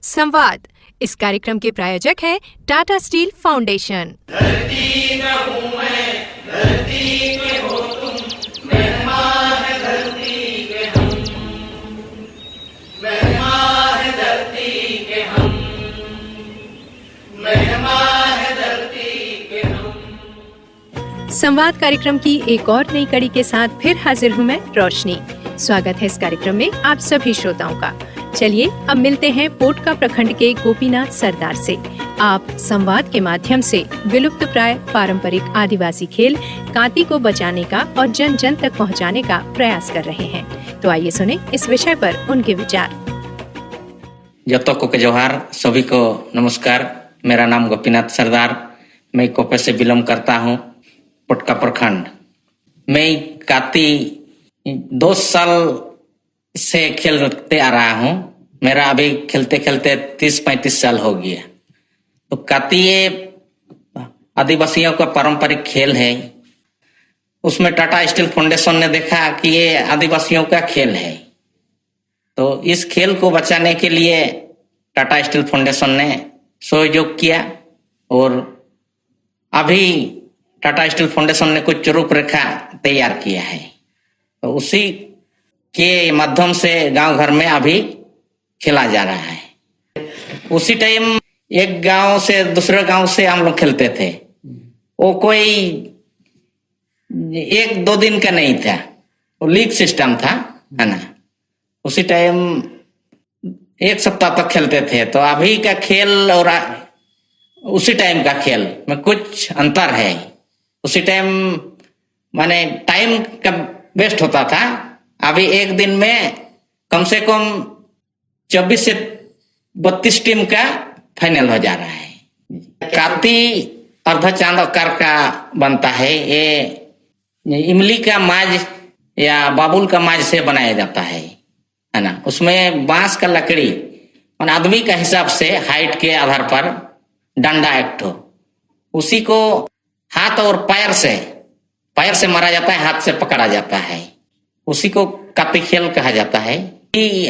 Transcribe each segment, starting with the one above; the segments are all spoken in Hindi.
संवाद। इस कार्यक्रम के प्रायोजक है टाटा स्टील फाउंडेशन। धरती का हूँ मैं, धरती के हो तुम, मेहमान धरती के हम, मेहमान धरती के हम, मेहमान धरती के हम। संवाद कार्यक्रम की एक और नई कड़ी के साथ फिर हाजिर हूँ मैं, रोशनी। स्वागत है इस कार्यक्रम में आप सभी श्रोताओं का। चलिए अब मिलते हैं पोटका प्रखंड के गोपीनाथ सरदार से। आप संवाद के माध्यम से विलुप्त प्राय पारंपरिक आदिवासी खेल काती को बचाने का और जन जन तक पहुंचाने का प्रयास कर रहे हैं। तो आइए सुने इस विषय पर उनके विचार। जतो को जोहार, सभी को नमस्कार। मेरा नाम गोपीनाथ सरदार, मैं कोपे से बिलोंग करता हूँ, पोटका प्रखंड। मैं काती 2 साल से खेलते आ रहा हूँ। मेरा अभी खेलते खेलते 30-35 साल हो गया। तो काती ये आदिवासियों का पारंपरिक खेल है। उसमें टाटा स्टील फाउंडेशन ने देखा कि ये आदिवासियों का खेल है, तो इस खेल को बचाने के लिए टाटा स्टील फाउंडेशन ने सहयोग किया और अभी टाटा स्टील फाउंडेशन ने कुछ रूपरेखा तैयार किया है। तो उसी के माध्यम से गांव घर में अभी खेला जा रहा है। उसी टाइम एक गांव से दूसरे गांव से हम लोग खेलते थे। वो कोई 1-2 दिन का नहीं था, वो लीग सिस्टम था, है ना। उसी टाइम 1 सप्ताह तक खेलते थे। तो अभी का खेल और उसी टाइम का खेल में कुछ अंतर है। उसी टाइम माने टाइम का वेस्ट होता था। अभी एक दिन में कम से कम 24 से 32 टीम का फाइनल हो जा रहा है। काती अर्ध चांद आकार का बनता है। ये इमली का माज या बाबुल का माज से बनाया जाता है ना। उसमें बांस का लकड़ी और आदमी का हिसाब से हाइट के आधार पर डंडा एक ठो, उसी को हाथ और पैर से मारा जाता है, हाथ से पकड़ा जाता है। उसी को काती खेल कहा जाता है।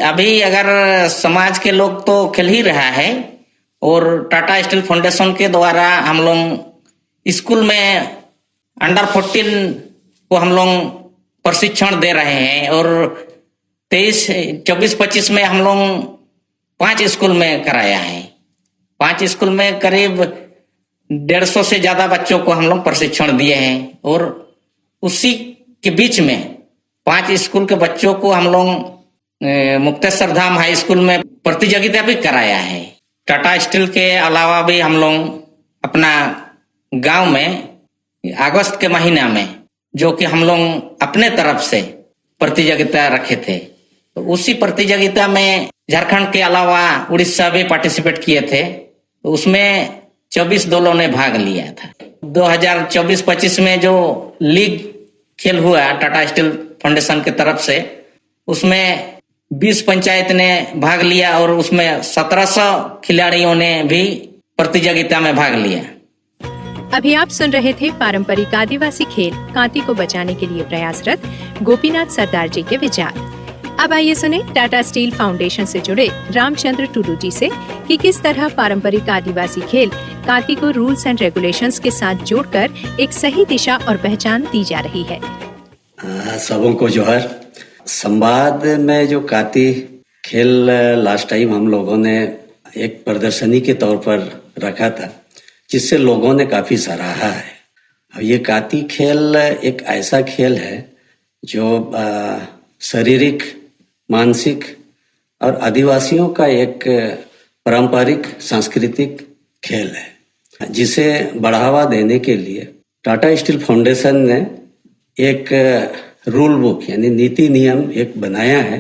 अभी अगर समाज के लोग तो खेल ही रहा है और टाटा स्टील फाउंडेशन के द्वारा हम लोग स्कूल में अंडर 14 को हम लोग प्रशिक्षण दे रहे हैं और 24-25 में हम लोग 5 स्कूल में कराया है। 5 स्कूल में करीब 150 से ज्यादा बच्चों को हम लोग प्रशिक्षण दिए हैं और उसी के बीच में 5 स्कूल के बच्चों को हम लोग मुक्तेश्वर धाम हाई स्कूल में प्रतियोगिता भी कराया है। टाटा स्टील के अलावा भी हम लोग अपना गांव में अगस्त के महीना में जो कि हम लोग अपने तरफ से प्रतियोगिता रखे थे, तो उसी प्रतियोगिता में झारखंड के अलावा उड़ीसा भी पार्टिसिपेट किए थे। तो उसमें 24 दलों ने भाग लिया था। 2024-25 में जो लीग खेल हुआ टाटा स्टील फाउंडेशन की तरफ से, उसमें 20 पंचायत ने भाग लिया और उसमें 1700 खिलाड़ियों ने भी प्रतियोगिता में भाग लिया। अभी आप सुन रहे थे पारंपरिक आदिवासी खेल काती को बचाने के लिए प्रयासरत गोपीनाथ सरदार जी के विचार। अब आइए सुने टाटा स्टील फाउंडेशन से जुड़े रामचंद्र टुडू जी से कि किस तरह पारंपरिक आदिवासी खेल काती को रूल्स एंड रेगुलेशंस के साथ जोड़कर एक सही दिशा और पहचान दी जा रही है। सबों को जोहर। संवाद में जो काती खेल लास्ट टाइम हम लोगों ने एक प्रदर्शनी के तौर पर रखा था, जिससे लोगों ने काफी सराहा है। ये काती खेल एक ऐसा खेल है जो शारीरिक, मानसिक और आदिवासियों का एक पारंपरिक सांस्कृतिक खेल है, जिसे बढ़ावा देने के लिए टाटा स्टील फाउंडेशन ने एक रूल बुक यानी नीति नियम एक बनाया है,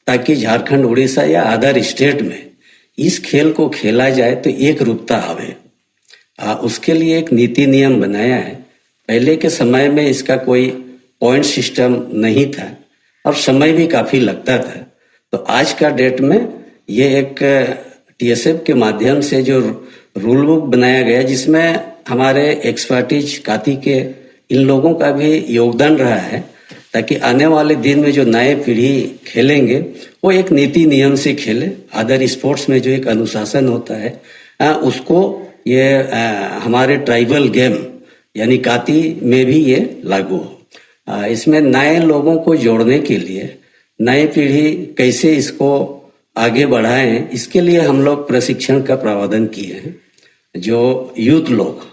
ताकि झारखंड, उड़ीसा या अदर स्टेट में इस खेल को खेला जाए तो एक रूपता आवे। उसके लिए एक नीति नियम बनाया है। पहले के समय में इसका कोई पॉइंट सिस्टम नहीं था और समय भी काफी लगता था। तो आज का डेट में ये एक TSF के माध्यम से जो रूल बुक बनाया गया, जिसमें हमारे एक्सपर्टीज काती के इन लोगों का भी योगदान रहा है, ताकि आने वाले दिन में जो नए पीढ़ी खेलेंगे वो एक नीति नियम से खेले। अदर स्पोर्ट्स में जो एक अनुशासन होता है उसको ये हमारे ट्राइबल गेम यानी काती में भी ये लागू हो। इसमें नए लोगों को जोड़ने के लिए नई पीढ़ी कैसे इसको आगे बढ़ाएं, इसके लिए हम लोग प्रशिक्षण का प्रावधान किए हैं। जो यूथ लोग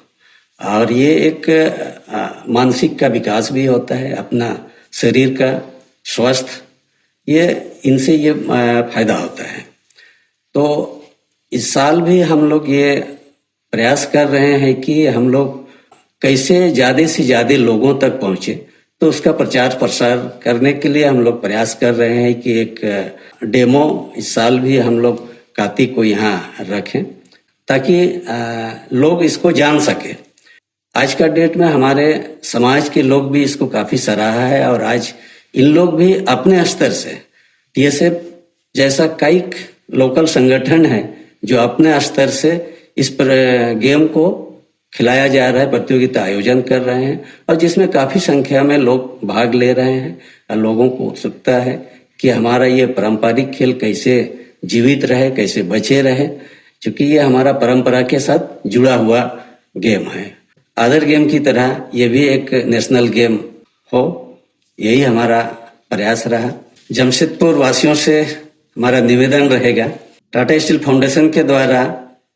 और ये एक मानसिक का विकास भी होता है, अपना शरीर का स्वस्थ, ये इनसे ये फायदा होता है। तो इस साल भी हम लोग ये प्रयास कर रहे हैं कि हम लोग कैसे ज़्यादा से ज़्यादा लोगों तक पहुँचे। तो उसका प्रचार प्रसार करने के लिए हम लोग प्रयास कर रहे हैं कि एक डेमो इस साल भी हम लोग काती को यहाँ रखें ताकि लोग इसको जान सके। आज का डेट में हमारे समाज के लोग भी इसको काफ़ी सराहा है और आज इन लोग भी अपने स्तर से TSF जैसा कई लोकल संगठन है जो अपने स्तर से इस पर गेम को खिलाया जा रहा है, प्रतियोगिता आयोजन कर रहे हैं और जिसमें काफ़ी संख्या में लोग भाग ले रहे हैं और लोगों को उत्सुकता है कि हमारा ये पारंपरिक खेल कैसे जीवित रहे, कैसे बचे रहे, क्योंकि ये हमारा परंपरा के साथ जुड़ा हुआ गेम है। अदर गेम की तरह ये भी एक नेशनल गेम हो, यही हमारा प्रयास रहा। जमशेदपुर वासियों से हमारा निवेदन रहेगा, टाटा स्टील फाउंडेशन के द्वारा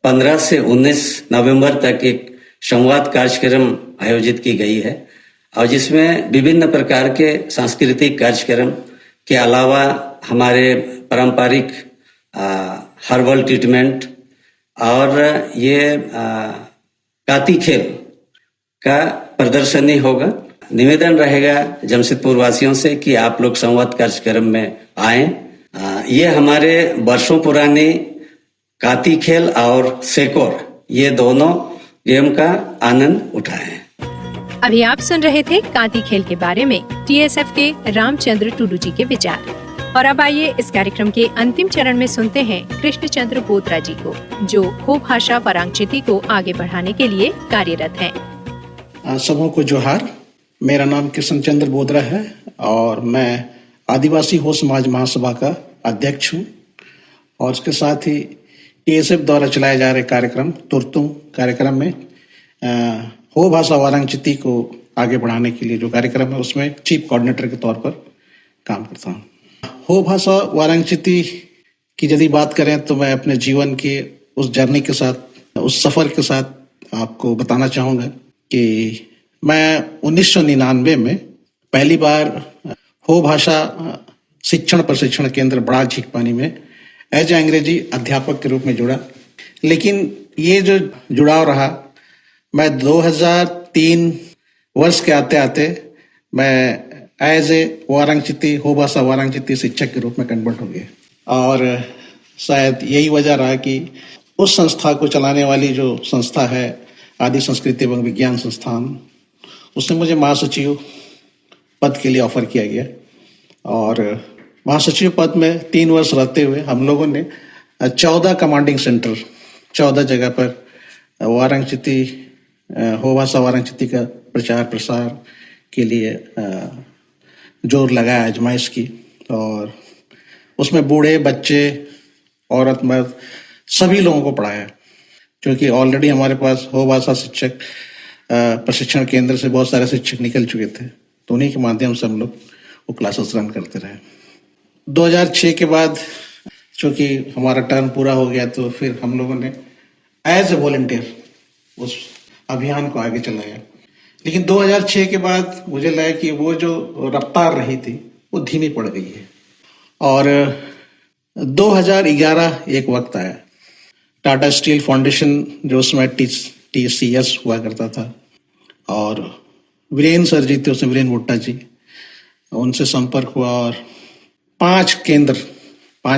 15 से 19 नवंबर तक एक संवाद कार्यक्रम आयोजित की गई है और जिसमें विभिन्न प्रकार के सांस्कृतिक कार्यक्रम के अलावा हमारे पारंपरिक हर्बल ट्रीटमेंट और ये काती खेल का प्रदर्शनी होगा। निवेदन रहेगा जमशेदपुर वासियों से कि आप लोग संवाद कार्यक्रम में आएं। ये हमारे वर्षों पुरानी काती खेल और सेकोर ये दोनों गेम का आनंद उठाएं। अभी आप सुन रहे थे काती खेल के बारे में TSF के रामचंद्र टुडू जी के विचार। और अब आइए इस कार्यक्रम के अंतिम चरण में सुनते हैं कृष्णचंद्र बोत्रा जी को, जो हो भाषा वरांगचिती को आगे बढ़ाने के लिए कार्यरत हैं। सबों को जोहार। मेरा नाम कृष्णचंद्र बोत्रा है और मैं आदिवासी हो समाज महासभा का अध्यक्ष हूँ और उसके साथ ही TSF द्वारा चलाए जा रहे कार्यक्रम तुरतुम कार्यक्रम में हो भाषा वारांगचिती को आगे बढ़ाने के लिए जो कार्यक्रम है उसमें चीफ कोऑर्डिनेटर के तौर पर काम करता हूँ। हो भाषा वारांगचिती की यदि बात करें तो मैं अपने जीवन के उस जर्नी के साथ, उस सफ़र के साथ आपको बताना चाहूँगा कि मैं 1999 में पहली बार हो भाषा शिक्षण प्रशिक्षण केंद्र बड़ा झीकपानी में एज अंग्रेजी अध्यापक के रूप में जुड़ा। लेकिन ये जो जुड़ाव रहा, मैं 2003 वर्ष के आते आते मैं एज ए वारांगचिती हो भाषा वारांगचिती शिक्षक के रूप में कन्वर्ट हो गया और शायद यही वजह रहा कि उस संस्था को चलाने वाली जो संस्था है आदि संस्कृति एवं विज्ञान संस्थान, उसने मुझे महासचिव पद के लिए ऑफर किया गया और महासचिव पद में 3 वर्ष रहते हुए हम लोगों ने 14 कमांडिंग सेंटर 14 जगह पर वारांगचिती हो भाषा वारांगचिती का प्रचार प्रसार के लिए जोर लगाया, आजमाइश की और उसमें बूढ़े बच्चे औरत मर्द सभी लोगों को पढ़ाया, क्योंकि ऑलरेडी हमारे पास हो भाषा शिक्षक प्रशिक्षण केंद्र से बहुत सारे शिक्षक निकल चुके थे, तो उन्हीं के माध्यम से हम लोग वो क्लासेस रन करते रहे। 2006 के बाद चूँकि हमारा टर्म पूरा हो गया तो फिर हम लोगों ने एज ए वॉलंटियर उस अभियान को आगे चलाया। लेकिन 2006 के बाद मुझे लगा कि वो जो रफ्तार रही थी वो धीमी पड़ गई है और 2011 एक वक्त आया, टाटा स्टील फाउंडेशन जो उसमें TCS हुआ करता था और वीरेंद्र सर जी थे उसमें, वीरेंद्र भुट्टा जी, उनसे संपर्क हुआ और 5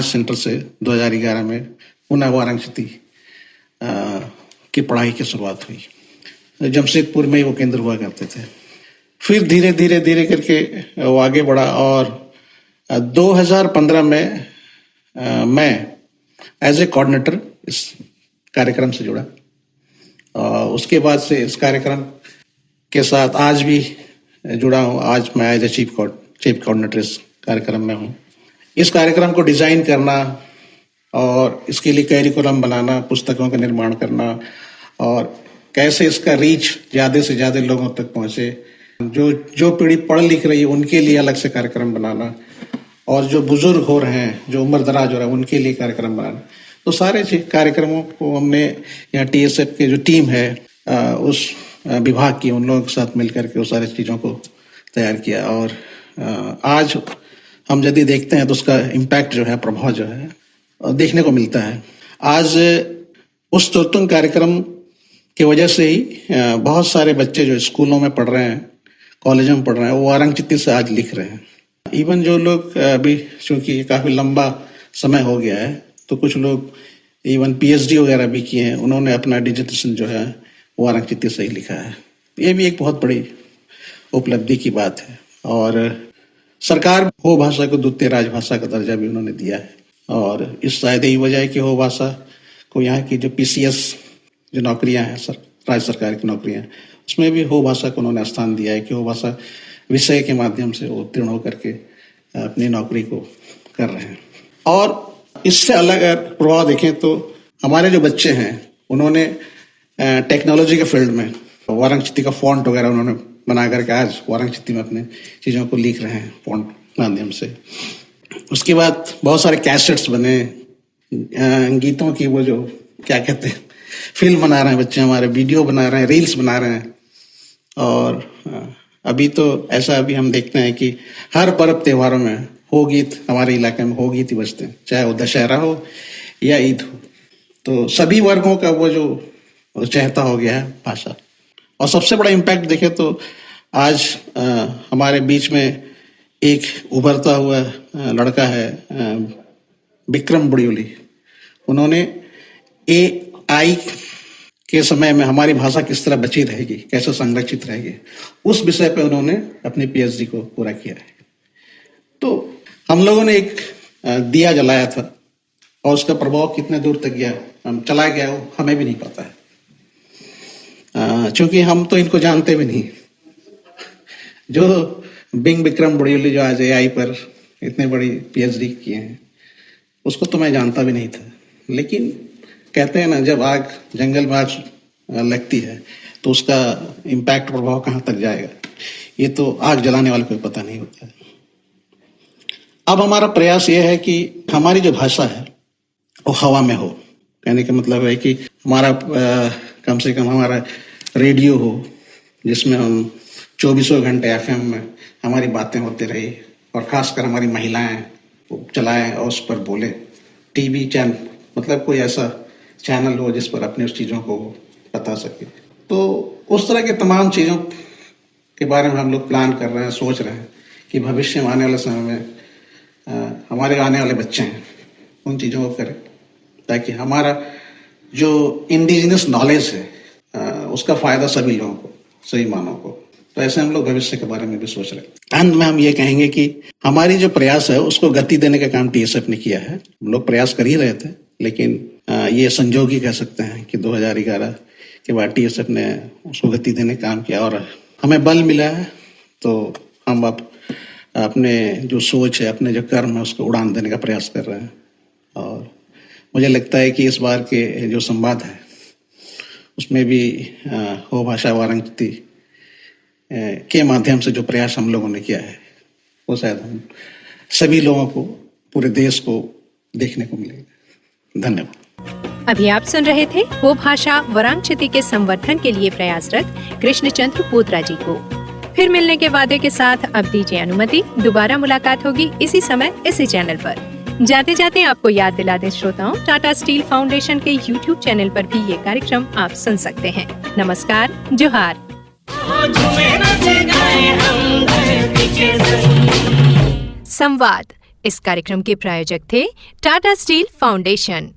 सेंटर से 2011 में पुनः वारांगचिती की पढ़ाई की शुरुआत हुई। जमशेदपुर में ही वो केंद्र हुआ करते थे। फिर धीरे धीरे करके वो आगे बढ़ा और 2015 में मैं एज ए कोऑर्डिनेटर इस कार्यक्रम से जुड़ा और उसके बाद से इस कार्यक्रम के साथ आज भी जुड़ा हूँ। आज मैं as a chief chief coordinator इस कार्यक्रम में हूँ। इस कार्यक्रम को डिजाइन करना और इसके लिए कैरिकुलम बनाना, पुस्तकों का निर्माण करना और कैसे इसका रीच ज़्यादा से ज़्यादा लोगों तक पहुँचे, जो पीढ़ी पढ़ लिख रही है उनके लिए अलग से कार्यक्रम बनाना और जो बुजुर्ग हो रहे हैं, जो उम्र दराज हो रहा है, उनके लिए कार्यक्रम बनाना। तो सारे कार्यक्रमों को हमने यहाँ TSF के जो टीम है उस विभाग की, उन लोगों के साथ मिलकर के उस सारी चीज़ों को तैयार किया और आज हम यदि देखते हैं तो उसका इम्पैक्ट जो है, प्रभाव जो है देखने को मिलता है। आज उस तुरतुम कार्यक्रम की वजह से ही बहुत सारे बच्चे जो स्कूलों में पढ़ रहे हैं, कॉलेजों में पढ़ रहे हैं, वो वारांगचित्ती से आज लिख रहे हैं। इवन जो लोग अभी, चूंकि काफ़ी लंबा समय हो गया है, तो कुछ लोग इवन PhD वगैरह भी किए हैं, उन्होंने अपना डिजिटेशन जो है वारांगचित्ती से ही लिखा है। ये भी एक बहुत बड़ी उपलब्धि की बात है और सरकार हो भाषा को द्वितीय राजभाषा का दर्जा भी उन्होंने दिया है और इस शायद यही वजह है कि हो भाषा को यहाँ की जो PCS जो नौकरियाँ हैं, राज्य सरकार की नौकरियाँ, उसमें भी हो भाषा को उन्होंने स्थान दिया है कि हो भाषा विषय के माध्यम से वो उत्तीर्ण होकर के अपनी नौकरी को कर रहे हैं। और इससे अलग अगर प्रभाव देखें तो हमारे जो बच्चे हैं उन्होंने टेक्नोलॉजी के फील्ड में वारांगचित्ती का फॉन्ट वगैरह उन्होंने बना करके आज वारांगचित्ती में अपने चीज़ों को लिख रहे हैं फॉन्ट माध्यम से। उसके बाद बहुत सारे कैसेट्स बने, गीतों की वो जो क्या कहते हैं, फिल्म बना रहे हैं बच्चे हमारे, वीडियो बना रहे हैं, रील्स बना रहे हैं। और अभी तो ऐसा अभी हम देखते हैं कि हर पर्व त्योहारों में हो गीत, हमारे इलाके में हो गीत ही बजते हैं, चाहे वो दशहरा हो या ईद हो। तो सभी वर्गों का वो जो चहता हो गया है भाषा। और सबसे बड़ा इम्पैक्ट देखें तो आज हमारे बीच में एक उभरता हुआ लड़का है, विक्रम बुड़ियोली। उन्होंने AI के समय में हमारी भाषा किस तरह बची रहेगी, कैसे संरक्षित रहेगी, उस विषय पे उन्होंने अपनी PhD को पूरा किया है। तो हम लोगों ने एक दिया जलाया था और उसका प्रभाव कितने दूर तक गया, हम चला गया, वो हमें भी नहीं पता है, क्योंकि हम तो इनको जानते भी नहीं। जो विक्रम बुड़ियोली जो आज AI पर इतने बड़ी PhD किए हैं, उसको तो मैं जानता भी नहीं था। लेकिन कहते हैं ना, जब आग जंगल में आग लगती है तो उसका इम्पैक्ट, प्रभाव कहाँ तक जाएगा, ये तो आग जलाने वाले को पता नहीं होता है। अब हमारा प्रयास ये है कि हमारी जो भाषा है वो हवा में हो। कहने का मतलब है कि हमारा कम से कम हमारा रेडियो हो जिसमें हम 24 घंटे FM में हमारी बातें होती रही और खासकर हमारी महिलाएं चलाएं और उस पर बोले। TV चैनल, मतलब कोई ऐसा चैनल हो जिस पर अपने उस चीज़ों को बता सके। तो उस तरह के तमाम चीज़ों के बारे में हम लोग प्लान कर रहे हैं, सोच रहे हैं कि भविष्य में आने वाले समय में हमारे आने वाले बच्चे हैं उन चीज़ों को करें, ताकि हमारा जो इंडिजिनस नॉलेज है उसका फ़ायदा सभी लोगों को, सभी मानव को। तो ऐसे हम लोग भविष्य के बारे में भी सोच रहे हैं। अंत में हम ये कहेंगे कि हमारी जो प्रयास है उसको गति देने का काम TSF ने किया है। हम लोग प्रयास कर ही रहे थे, लेकिन ये संजोग ही कह सकते हैं कि 2011 के बाद TSF ने उसको गति देने का काम किया और हमें बल मिला है। तो हम अब अपने जो सोच है, अपने जो कर्म है, उसको उड़ान देने का प्रयास कर रहे हैं। और मुझे लगता है कि इस बार के जो संवाद है उसमें भी हो भाषा वारांगचित्ती के माध्यम से जो प्रयास हम लोगों ने किया है वो शायद हम सभी लोगों को, पूरे देश को देखने को मिलेगा। धन्यवाद। अभी आप सुन रहे थे हो भाषा वारांगचित्ती के संवर्धन के लिए प्रयासरत कृष्णचंद्र बोत्रा जी को। फिर मिलने के वादे के साथ अब दीजिए अनुमति, दोबारा मुलाकात होगी इसी समय इसी चैनल पर। जाते जाते आपको याद दिला दें श्रोताओं, टाटा स्टील फाउंडेशन के YouTube चैनल पर भी ये कार्यक्रम आप सुन सकते हैं। नमस्कार, जोहार। संवाद, इस कार्यक्रम के प्रायोजक थे टाटा स्टील फाउंडेशन।